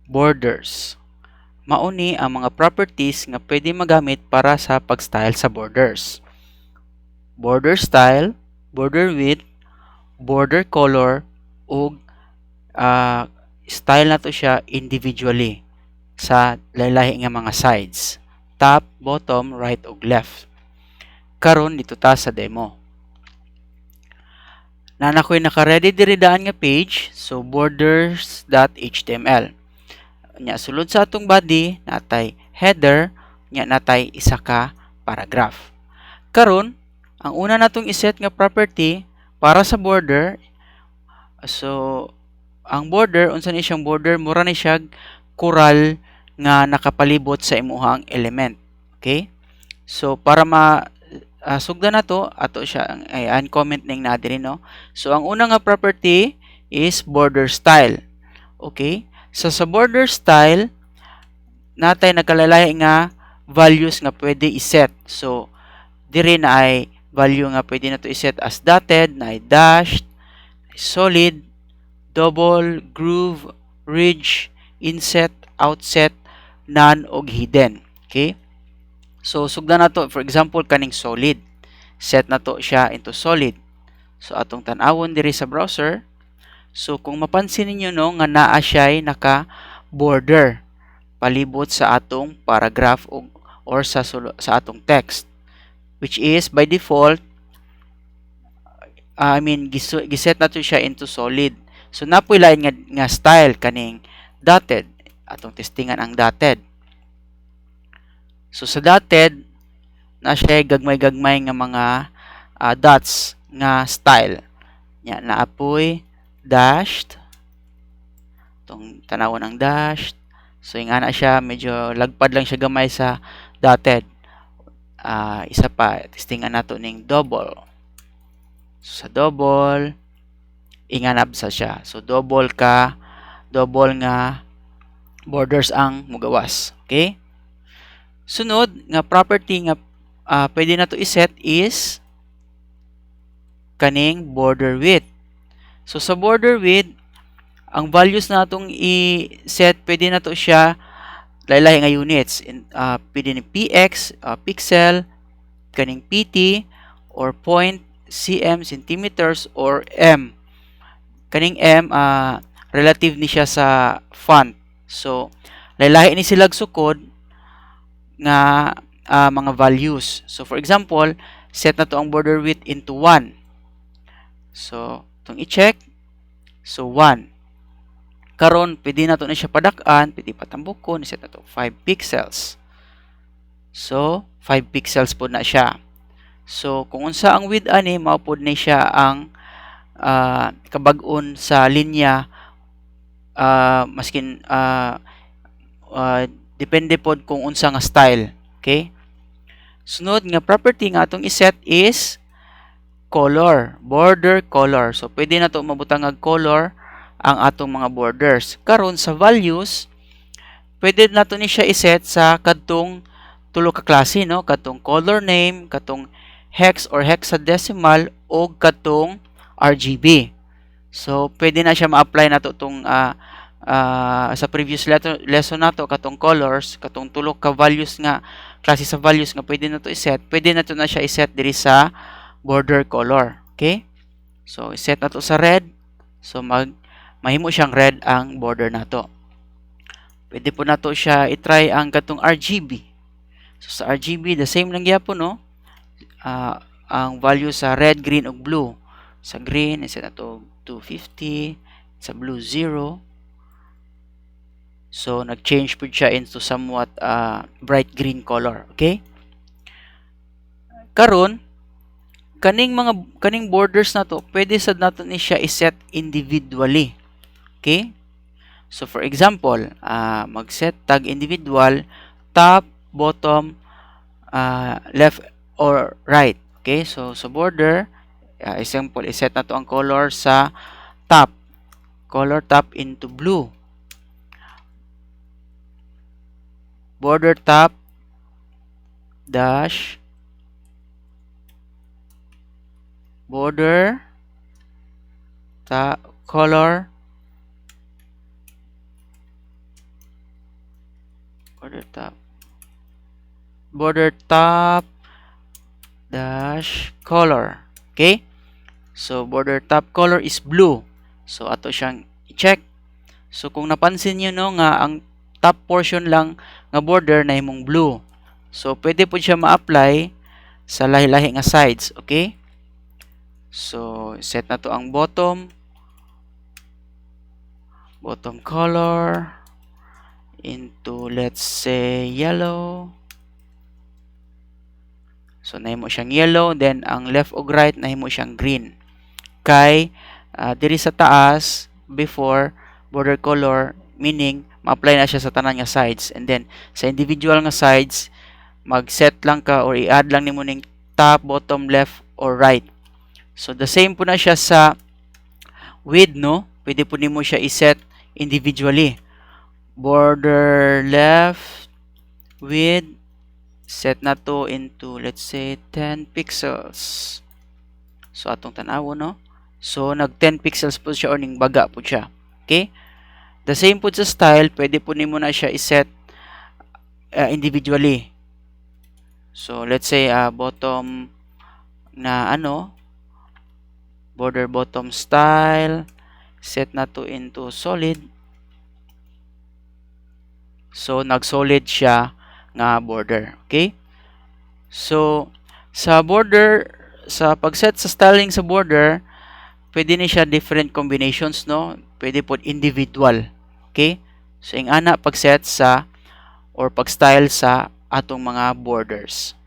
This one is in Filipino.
borders. Mauni ang mga properties nga pwede magamit para sa pag-style sa borders. Border style, border width, border color, ug style na to siya individually sa lahi nga mga sides. Top, bottom, right, ug left. Karon dito ta sa demo. Na ko'y naka-ready diri daan nga page, so borders.html. Nya sulod sa atong body natay header, nya natay isa ka paragraph. Karon, ang una natong iset nga property para sa border, so ang border unsa ni siyang border, mura ni siya coral nga nakapalibot sa imuhang element. Okay? So para sugdan na to, ato siya uncomment ning na diri, no? So ang una nga property is border style. Okay? So sa border style natay nagkalalahi nga values nga pwede iset. So diri na ay value nga pwede na to iset as dotted, na ay dashed, solid, double, groove, ridge, inset, outset, none, og hidden. Okay? So sugdan na to, for example kaning solid. Set na to siya into solid. So atong tan-awon diri sa browser. So kung mapansin niyo no nga naa siya naka border palibot sa atong paragraph or sa atong text, which is by default giset na to siya into solid. So napoy lain nga style kaning dotted. Atong testingan ang dotted. So sa dotted na siya gagmay-gagmay nga mga dots nga style. Nya naapoy dashed. Tong tanawon ang dashed. So nga na siya medyo lagpad lang siya gamay sa dotted. Isa pa testingan nato ning double. So sa double inganab sa siya. So double nga borders ang mugawas. Okay? Sunod nga property nga pwede na to iset is kaning border width. So sa border width, ang values na itong i-set, pwede na to siya lahi-lahi nga units. Pwede ni px, pixel, kaning pt, or point, cm, centimeters, or m. Kaning m, relative ni siya sa font. So, lahi-lahi ni silag sukod nga mga values. So, for example, set na to ang border width into 1. So, itong i-check. So, 1. Karon pwede na to na siya padak-an, pwede patambukon, set na to 5 pixels. So 5 pixels po na siya. So kung unsa ang width ani, mao pod ni siya ang kabag-on sa linya, maskin depende pod kung unsa nga style. Okay? Sunod nga property nga atong iset is color, border color. So pwede na to mabutang ang color ang atong mga borders. Karon sa values, pwede nato ni siya iset sa kadtong tulo ka klase, no? Kadtong color name, kadtong hex or hexadecimal, o kadtong RGB. So pwede na siya ma-apply nato tong sa previous lesson nato katong colors, katong tulo ka values nga klase sa values nga pwede nato iset. Pwede nato na siya iset diri sa border color. Okay? So iset nato sa red. So mahimo siyang red ang border nato. Pwede po nato siya i-try ang katong RGB. So sa RGB, the same lang gyapon, no? Ang value sa red, green, ug blue. Sa green, iset nato 250. Sa blue, 0. So nag-change po siya into somewhat bright green color. Okay? Karon, kaning borders nato, pwede sad nato ni siya i-set individually. Okay? So for example, mag-set tag individual, top, bottom, left or right. Okay? So sa border, example, i-set na to ang color sa top. Color top into blue. Border top dash border color border top dash color. Okay? So, border top color is blue. So, ato siyang i-check. So, kung napansin nyo, no, nga ang top portion lang nga border na himong blue. So, pwede po siya ma-apply sa lahi-lahi nga sides. Okay? So, set na to ang bottom color into, let's say, yellow. So, nahimo siyang yellow. Then, ang left o right, nahimo siyang green. Kay, diri sa taas, before, border color, meaning, ma-apply na siya sa tanan nga sides. And then, sa individual nga sides, mag-set lang ka or i-add lang nimo ning top, bottom, left, or right. So, the same po na siya sa width, no? Pwede po nimo siya i-set individually. Border left, width, set na to into, let's say, 10 pixels. So, atong tanawo, no? So, nag 10 pixels po siya or ning baga po siya. Okay? The same po sa style, pwede po nimo na siya i-set individually. So, let's say, bottom na border bottom style, set na to into solid. So, nag-solid siya nga border. Okay? So, sa border, sa pag-set sa styling sa border, pwede ni siya different combinations, no? Pwede po individual. Okay? So, yung ana pag-set sa or pag-style sa atong mga borders.